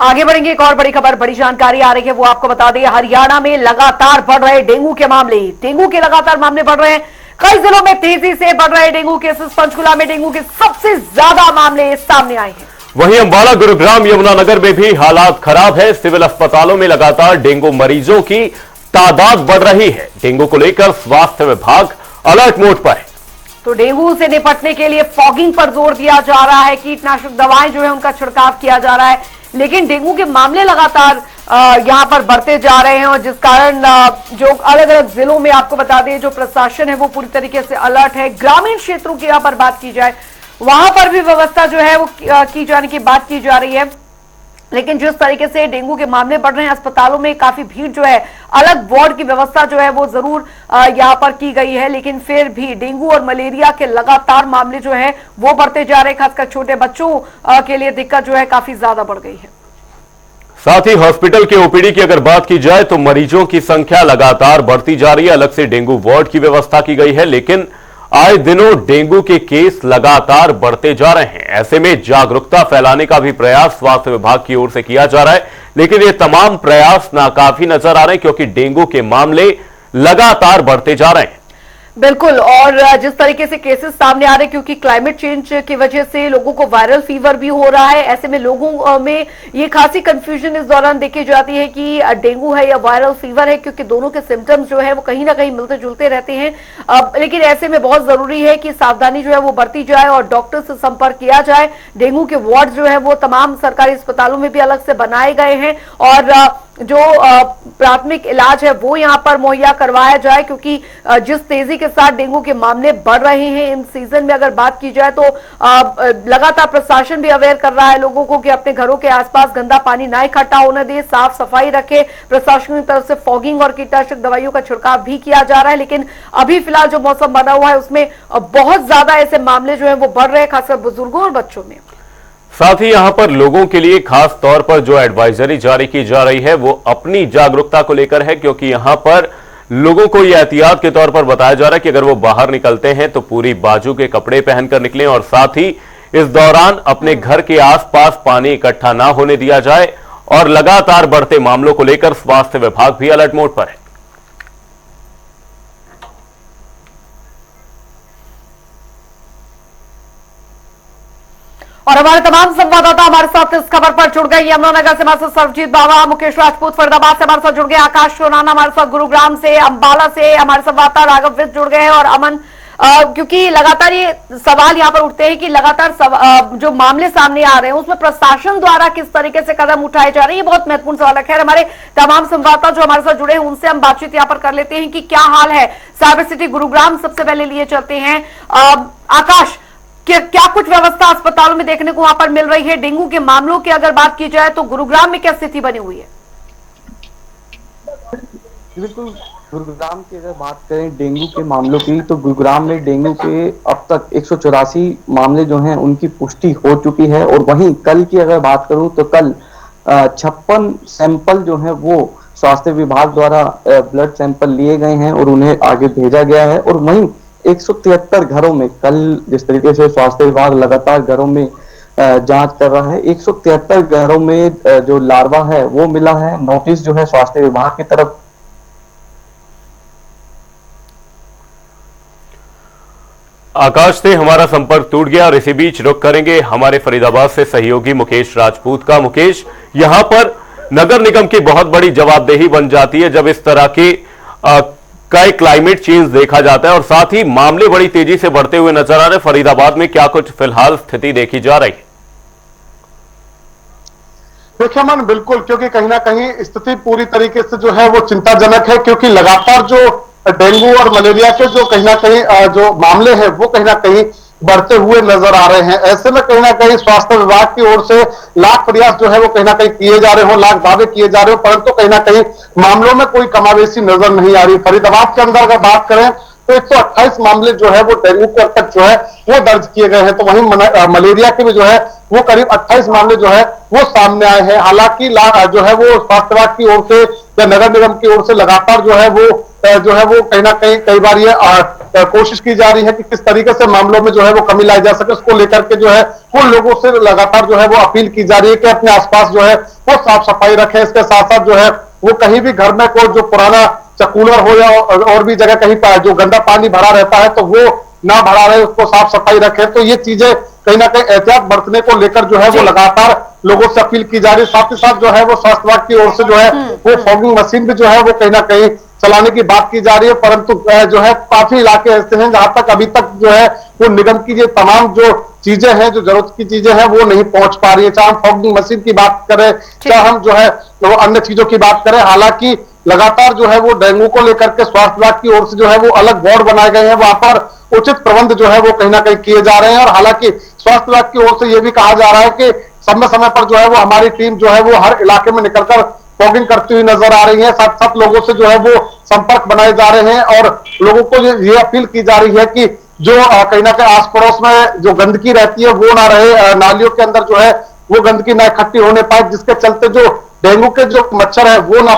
आगे बढ़ेंगे, एक और बड़ी खबर, बड़ी जानकारी आ रही है, वो आपको बता दें। हरियाणा में लगातार बढ़ रहे डेंगू के मामले, डेंगू के लगातार मामले बढ़ रहे हैं। कई जिलों में तेजी से बढ़ रहे डेंगू केसेस। पंचकुला में डेंगू के सबसे ज्यादा मामले सामने आए हैं। वहीं अंबाला, गुरुग्राम, यमुनानगर में भी हालात खराब है। सिविल अस्पतालों में लगातार डेंगू मरीजों की तादाद बढ़ रही है। डेंगू को लेकर स्वास्थ्य विभाग अलर्ट मोड पर है। तो डेंगू से निपटने के लिए फॉगिंग पर जोर दिया जा रहा है, कीटनाशक दवाएं जो है उनका छिड़काव किया जा रहा है, लेकिन डेंगू के मामले लगातार यहां पर बढ़ते जा रहे हैं और जिस कारण जो अलग अलग जिलों में आपको बता दें जो प्रशासन है वो पूरी तरीके से अलर्ट है। ग्रामीण क्षेत्रों की यहां पर बात की जाए, वहां पर भी व्यवस्था जो है वो की जाने की बात की जा रही है, लेकिन जिस तरीके से डेंगू के मामले बढ़ रहे हैं, अस्पतालों में काफी भीड़ जो है, अलग वार्ड की व्यवस्था जो है वो जरूर यहां पर की गई है, लेकिन फिर भी डेंगू और मलेरिया के लगातार मामले जो है वो बढ़ते जा रहे हैं। खासकर छोटे बच्चों के लिए दिक्कत जो है काफी ज्यादा बढ़ गई है। साथ ही हॉस्पिटल के ओपीडी की अगर बात की जाए तो मरीजों की संख्या लगातार बढ़ती जा रही है। अलग से डेंगू वार्ड की व्यवस्था की गई है, लेकिन आए दिनों डेंगू के केस लगातार बढ़ते जा रहे हैं। ऐसे में जागरूकता फैलाने का भी प्रयास स्वास्थ्य विभाग की ओर से किया जा रहा है, लेकिन ये तमाम प्रयास नाकाफी नजर आ रहे हैं क्योंकि डेंगू के मामले लगातार बढ़ते जा रहे हैं। बिल्कुल, और जिस तरीके से केसेस सामने आ रहे हैं, क्योंकि क्लाइमेट चेंज की वजह से लोगों को वायरल फीवर भी हो रहा है, ऐसे में लोगों में ये खासी कंफ्यूजन इस दौरान देखी जाती है कि डेंगू है या वायरल फीवर है, क्योंकि दोनों के सिम्टम्स जो है वो कहीं ना कहीं मिलते जुलते रहते हैं। लेकिन ऐसे में बहुत जरूरी है कि सावधानी जो है वो बरती जाए और डॉक्टर से संपर्क किया जाए। डेंगू के वार्ड जो है वो तमाम सरकारी अस्पतालों में भी अलग से बनाए गए हैं और जो प्राथमिक इलाज है वो यहां पर मुहैया करवाया जाए, क्योंकि जिस तेजी के साथ डेंगू के मामले बढ़ रहे हैं इन सीजन में अगर बात की जाए तो लगातार प्रशासन भी अवेयर कर रहा है लोगों को कि अपने घरों के आसपास गंदा पानी ना इकट्ठा होने दे, साफ सफाई रखे। प्रशासन की तरफ से फॉगिंग और कीटनाशक दवाइयों का छिड़काव भी किया जा रहा है, लेकिन अभी फिलहाल जो मौसम बना हुआ है उसमें बहुत ज्यादा ऐसे मामले जो है वो बढ़ रहे हैं, खासकर बुजुर्गों और बच्चों में। साथ ही यहां पर लोगों के लिए खास तौर पर जो एडवाइजरी जारी की जा रही है वो अपनी जागरूकता को लेकर है, क्योंकि यहां पर लोगों को यह एहतियात के तौर पर बताया जा रहा है कि अगर वो बाहर निकलते हैं तो पूरी बाजू के कपड़े पहनकर निकलें और साथ ही इस दौरान अपने घर के आसपास पानी इकट्ठा ना होने दिया जाए। और लगातार बढ़ते मामलों को लेकर स्वास्थ्य विभाग भी अलर्ट मोड पर है। और हमारे तमाम संवाददाता हमारे साथ इस खबर पर जुड़ गए। यमुनानगर से हमारे साथ सरबजीत बावा, मुकेश राजपूत फरीदाबाद से हमारे साथ जुड़ गए, आकाश सोनाना हमारे साथ गुरुग्राम से, अंबाला से हमारे संवाददाता राघव विज जुड़ गए हैं और अमन, क्योंकि लगातार ये सवाल यहाँ पर उठते हैं कि लगातार जो मामले सामने आ रहे हैं उसमें प्रशासन द्वारा किस तरीके से कदम उठाए जा रहे हैं, ये बहुत महत्वपूर्ण सवाल है। खैर, हमारे तमाम संवाददाता जो हमारे साथ जुड़े हैं उनसे हम बातचीत यहाँ पर कर लेते हैं कि क्या हाल है। साइबर सिटी गुरुग्राम सबसे पहले लिए चलते हैं। आकाश, क्या कुछ व्यवस्था अस्पतालों में देखने को वहां पर मिल रही है? डेंगू के मामलों की अगर बात की जाए तो गुरुग्राम में क्या स्थिति बनी हुई है? बिल्कुल, गुरुग्राम की अगर बात करें डेंगू के मामलों की तो गुरुग्राम में डेंगू के अब तक 184 मामले जो हैं उनकी पुष्टि हो चुकी है। और वहीं कल की अगर बात करूं तो कल 56 सैंपल जो है वो स्वास्थ्य विभाग द्वारा ब्लड सैंपल लिए गए हैं और उन्हें आगे भेजा गया है। और वहीं 173 घरों में कल जिस तरीके से स्वास्थ्य विभाग लगातार घरों में जांच कर रहा है, 173 घरों में जो लार्वा है वो मिला है। नोटिस जो है स्वास्थ्य विभाग की तरफ। आकाश से हमारा संपर्क टूट गया और इसी बीच रुक करेंगे हमारे फरीदाबाद से सहयोगी मुकेश राजपूत का। मुकेश, यहां पर नगर निगम की बहुत बड़ी जवाबदेही बन जाती है जब इस तरह की कई क्लाइमेट चेंज देखा जाता है और साथ ही मामले बड़ी तेजी से बढ़ते हुए नजर आ रहे हैं। फरीदाबाद में क्या कुछ फिलहाल स्थिति देखी जा रही है? देखिए मन, बिल्कुल, क्योंकि कहीं ना कहीं स्थिति पूरी तरीके से जो है वो चिंताजनक है, क्योंकि लगातार जो डेंगू और मलेरिया के जो कहीं ना कहीं जो मामले हैं वो कहीं ना कहीं बढ़ते हुए नजर आ रहे हैं। ऐसे में कहीं ना कहीं स्वास्थ्य विभाग की ओर से लाख प्रयास जो है वो कहीं ना कहीं किए जा रहे हो, लाख दावे किए जा रहे हो, परंतु कहीं ना कहीं मामलों में कोई कमावेशी नजर नहीं आ रही। फरीदाबाद के अंदर अगर बात करें तो 128 मामले जो है वो डेंगू के अब तक जो है वो दर्ज किए गए हैं। तो वहीं मलेरिया के भी जो है वो करीब 28 मामले जो है वो सामने आए हैं। हालांकि जो है वो स्वास्थ्य विभाग की ओर से या नगर निगम की ओर से लगातार जो है वो जो है वो कहीं ना कहीं कई बार ये कोशिश की जा रही है कि किस तरीके से मामलों में जो है वो कमी लाई जा सके, उसको लेकर के जो है वो लोगों से लगातार जो है वो अपील की जा रही है कि अपने आसपास जो है वो साफ सफाई रखें। इसके साथ साथ जो है वो कहीं भी घर में कोई जो पुराना कूलर हो या और भी जगह कहीं पर जो गंदा पानी भरा रहता है तो वो ना भरा रहे, उसको साफ सफाई रखें। तो ये चीजें कहीं ना कहीं एहतियात बरतने को लेकर जो है वो लगातार लोगों से अपील की जा रही है। साथ ही साथ जो है वो स्वास्थ्य विभाग की ओर से जो है वो फॉगिंग मशीन भी जो है वो कहीं ना कहीं चलाने की बात की जा रही है, परंतु जो है काफी इलाके ऐसे हैं जहां तक अभी तक जो है वो निगम की ये तमाम जो चीजें हैं, जो जरूरत की चीजें हैं, वो नहीं पहुंच पा रही है। चाहे हम फॉगिंग मशीन की बात करें, चाहे हम जो है वो अन्य चीजों की बात करें। हालांकि लगातार जो है वो डेंगू को लेकर के स्वास्थ्य विभाग की ओर से जो है वो अलग वार्ड बनाए गए हैं, वहां पर उचित प्रबंध जो है वो कहीं ना कहीं किए जा रहे हैं। और हालांकि स्वास्थ्य विभाग की ओर से यह भी कहा जा रहा है कि समय समय पर जो है वो हमारी टीम जो है वो हर इलाके में निकलकर फॉगिंग करती हुई नजर आ रही है। साथ साथ लोगों से जो है वो संपर्क बनाए जा रहे हैं और लोगों को ये अपील की जा रही है कि जो कहीं ना कहीं आस पड़ोस में जो गंदगी रहती है वो ना रहे, नालियों के अंदर जो है वो गंदगी ना इकट्ठी होने पाए, जिसके चलते जो डेंगू के जो मच्छर है वो ना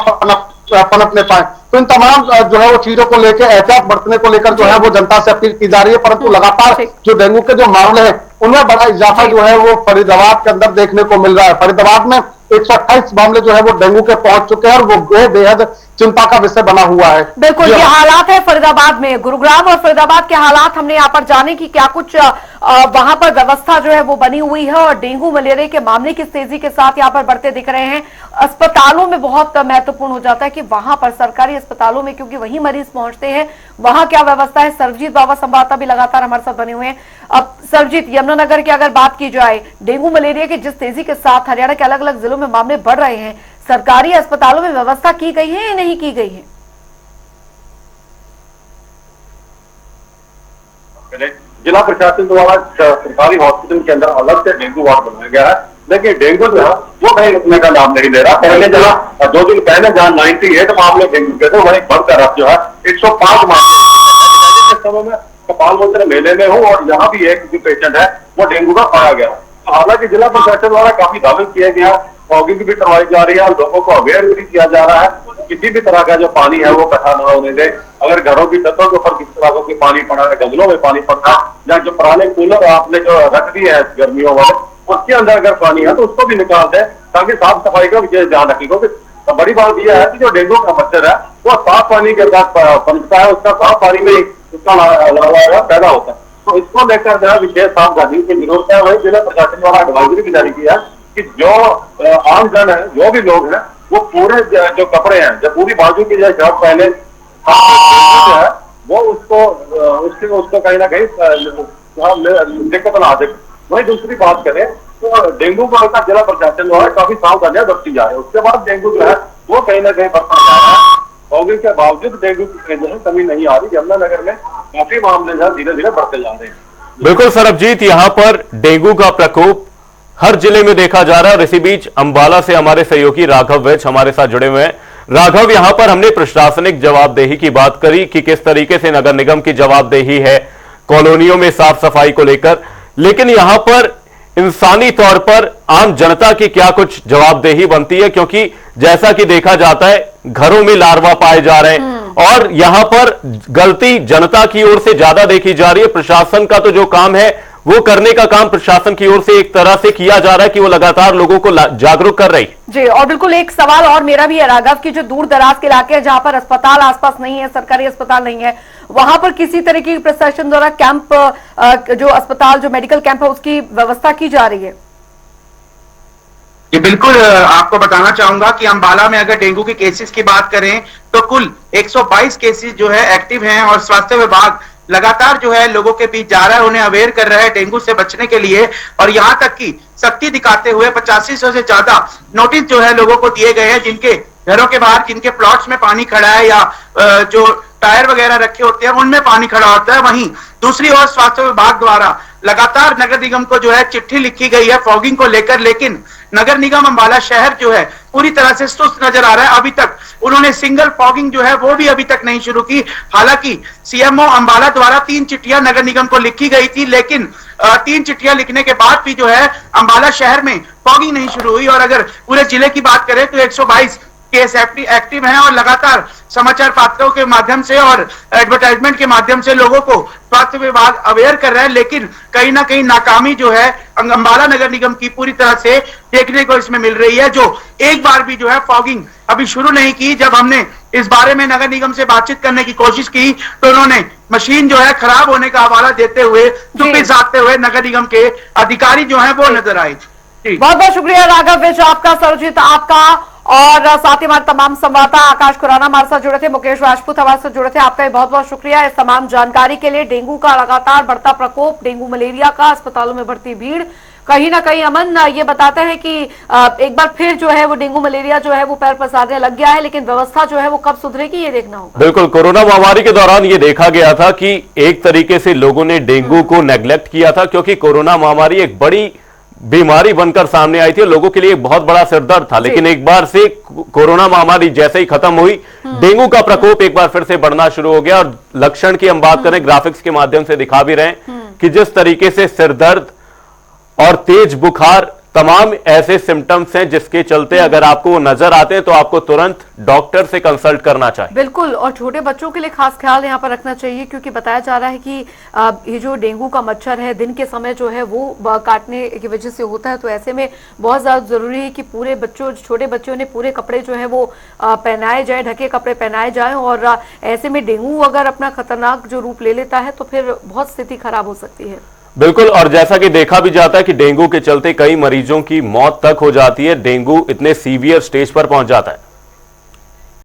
पनपने पाए। तो इन तमाम जो है वो चीजों को लेकर एहतियात बरतने को लेकर जो है वो जनता से अपील की जा रही है, परंतु लगातार जो डेंगू के जो मामले हैं उनमें बड़ा इजाफा जो है वो फरीदाबाद के अंदर देखने को मिल रहा है। फरीदाबाद में 128 मामले जो है वो डेंगू के पहुंच चुके हैं और वो बेहद चिंता का विषय बना हुआ है। बिल्कुल, ये हालात है फरीदाबाद में। गुरुग्राम और फरीदाबाद के हालात हमने यहाँ पर जाने की क्या कुछ वहां पर व्यवस्था जो है वो बनी हुई है और डेंगू मलेरिया के मामले किस तेजी के साथ यहाँ पर बढ़ते दिख रहे हैं। अस्पतालों में बहुत महत्वपूर्ण हो जाता है कि वहां पर सरकारी अस्पतालों में, क्योंकि वही मरीज पहुंचते हैं, वहां क्या व्यवस्था है। सर्वजीत बाबा संवाददाता भी लगातार हमारे साथ बने हुए हैं। अब सर्वजीत, यमुनानगर की अगर बात की जाए, डेंगू मलेरिया के जिस तेजी के साथ हरियाणा के अलग अलग जिलों में मामले बढ़ रहे हैं, सरकारी अस्पतालों में व्यवस्था की गई है या नहीं की गई है? जिला प्रशासन द्वारा सरकारी हॉस्पिटल के अंदर अलग से डेंगू वार्ड बनाया गया है, लेकिन डेंगू जो है वो कहीं रुकने का नाम नहीं ले रहा। पहले जहाँ 2 दिन पहले जहाँ 98 मामले डेंगू के थे, वहीं बढ़कर अब जो है 105 मामले समय में कपाल मोचन मेले में हूँ और यहाँ भी एक जो पेशेंट है वो डेंगू का पाया गया। हालांकि जिला प्रशासन द्वारा काफी दावे किया गया, फॉगिंग भी करवाई जा रही है और लोगों को अवेयर भी किया जा रहा है किसी भी तरह का जो पानी है वो इकट्ठा न होने दे। अगर घरों की छतों के ऊपर किसी तरह का पानी पड़ा है, गमलों में पानी पड़ा है, या जो पुराने कूलर आपने जो रख दिए है गर्मियों वाले उसके अंदर अगर पानी है तो उसको भी निकाल दे ताकि साफ सफाई का विशेष ध्यान रखें। क्योंकि बड़ी बात यह है कि जो डेंगू का मच्छर है वो साफ पानी के साथ पनपता है, उसका साफ पानी में उसका लार्वा पैदा होता है। तो इसको लेकर जो है विशेष सावधानी की जरूरत है। वही जिला प्रशासन द्वारा एडवाइजरी भी जारी किया कि जो आम जन है, जो भी लोग हैं, वो पूरे जो कपड़े हैं, जो पूरी बाजू की जो शर्ट पहले है वो उसको कहीं ना कहीं दिक्कत ना आ सके। वही दूसरी बात करें तो डेंगू को लेकर जिला प्रशासन द्वारा काफी सावधानियां बरती जा रही है। उसके बाद डेंगू जो है वो कहीं ना कहीं बढ़ता जा रहा है। फॉगिंग के बावजूद डेंगू की जो है कमी नहीं आ रही। यमुनानगर में काफी मामले जो है धीरे धीरे बढ़ते जा रहे हैं। बिल्कुल सरबजीत, यहाँ पर डेंगू का प्रकोप हर जिले में देखा जा रहा है और इसी बीच अंबाला से हमारे सहयोगी राघव वैच हमारे साथ जुड़े हुए हैं। राघव, यहां पर हमने प्रशासनिक जवाबदेही की बात करी कि किस तरीके से नगर निगम की जवाबदेही है कॉलोनियों में साफ सफाई को लेकर, लेकिन यहां पर इंसानी तौर पर आम जनता की क्या कुछ जवाबदेही बनती है? क्योंकि जैसा कि देखा जाता है घरों में लार्वा पाए जा रहे हैं और यहां पर गलती जनता की ओर से ज्यादा देखी जा रही है। प्रशासन का तो जो काम है वो करने का काम प्रशासन की ओर से एक तरह से किया जा रहा है कि वो लगातार लोगों को जागरूक कर रही है। जी, और बिल्कुल एक सवाल और मेरा भी है राघव की, जो दूर दराज के इलाके हैं जहां पर अस्पताल आसपास नहीं है, सरकारी अस्पताल नहीं है, वहां पर किसी तरीके की प्रशासन द्वारा कैंप, जो अस्पताल जो मेडिकल कैंप है उसकी व्यवस्था की जा रही है? जी बिल्कुल, आपको बताना चाहूंगा कि अंबाला में अगर डेंगू के केसेस की बात करें तो कुल 122 केसेस जो है एक्टिव हैं और स्वास्थ्य विभाग लगातार जो है लोगों के बीच जा रहा है, उन्हें अवेयर कर रहा है डेंगू से बचने के लिए। और यहां तक कि सख्ती दिखाते हुए 8500 से ज्यादा नोटिस जो है लोगों को दिए गए हैं, जिनके घरों के बाहर, जिनके प्लॉट्स में पानी खड़ा है या जो टायर वगैरह रखे होते हैं उनमें पानी खड़ा होता है। वहीं दूसरी ओर स्वास्थ्य विभाग द्वारा लगातार नगर निगम को जो है चिट्ठी लिखी गई है फॉगिंग को लेकर, लेकिन नगर निगम अंबाला शहर जो है पूरी तरह से सुस्त नजर आ रहा है। अभी तक उन्होंने सिंगल फॉगिंग जो है वो भी अभी तक नहीं शुरू की। हालांकि सीएमओ अंबाला द्वारा 3 चिट्ठियां नगर निगम को लिखी गई थी, लेकिन 3 चिट्ठियां लिखने के बाद भी जो है अंबाला शहर में फॉगिंग नहीं शुरू हुई। और अगर पूरे जिले की बात करें तो 122 केस एक्टिव हैं और लगातार समाचार पत्रों के माध्यम से और एडवर्टाइजमेंट के माध्यम से लोगों को स्वास्थ्य विभाग अवेयर कर रहा है, लेकिन कहीं ना कहीं नाकामी जो है अंबाला नगर निगम की पूरी तरह से देखने को इसमें मिल रही है, जो एक बार भी जो है फॉगिंग अभी शुरू नहीं की। जब हमने इस बारे में नगर निगम से बातचीत करने की कोशिश की तो उन्होंने मशीन जो है खराब होने का हवाला देते हुए चुप्पी साधते हुए नगर निगम के अधिकारी जो है वो नजर आए। बहुत बहुत शुक्रिया राघव विज आपका, सरजीत आपका, और साथ ही हमारे तमाम संवाददाता आकाश खुराना हमारे साथ जुड़े थे, मुकेश राजपूत हमारे साथ जुड़े थे, आपका भी बहुत बहुत शुक्रिया इस तमाम जानकारी के लिए। डेंगू का लगातार बढ़ता प्रकोप, डेंगू मलेरिया का, अस्पतालों में बढ़ती भीड़, कहीं ना कहीं अमन ये बताते हैं कि एक बार फिर जो है वो डेंगू मलेरिया जो है वो पैर पसारने लग गया है, लेकिन व्यवस्था जो है वो कब सुधरेगी ये देखना होगा। बिल्कुल, कोरोना महामारी के दौरान ये देखा गया था कि एक तरीके से लोगों ने डेंगू को नेग्लेक्ट किया था, क्योंकि कोरोना महामारी एक बड़ी बीमारी बनकर सामने आई थी, लोगों के लिए एक बहुत बड़ा सिरदर्द था। लेकिन एक बार से कोरोना महामारी जैसे ही खत्म हुई, डेंगू का प्रकोप एक बार फिर से बढ़ना शुरू हो गया। और लक्षण की हम बात करें, ग्राफिक्स के माध्यम से दिखा भी रहे हैं कि जिस तरीके से सिरदर्द और तेज बुखार, तमाम ऐसे सिम्टम्स हैं जिसके चलते अगर आपको वो नजर आते हैं तो आपको तुरंत डॉक्टर से कंसल्ट करना चाहिए। बिल्कुल, और छोटे बच्चों के लिए खास ख्याल यहाँ पर रखना चाहिए, क्योंकि बताया जा रहा है कि ये जो डेंगू का मच्छर है दिन के समय जो है वो काटने की वजह से होता है, तो ऐसे में बहुत ज्यादा जरूरी है कि पूरे बच्चों, छोटे बच्चों ने पूरे कपड़े जो है वो पहनाए जाए, ढके कपड़े पहनाए जाए, और ऐसे में डेंगू अगर अपना खतरनाक जो रूप ले लेता है तो फिर बहुत स्थिति खराब हो सकती है। बिल्कुल, और जैसा कि देखा भी जाता है कि डेंगू के चलते कई मरीजों की मौत तक हो जाती है, डेंगू इतने सीवियर स्टेज पर पहुंच जाता है।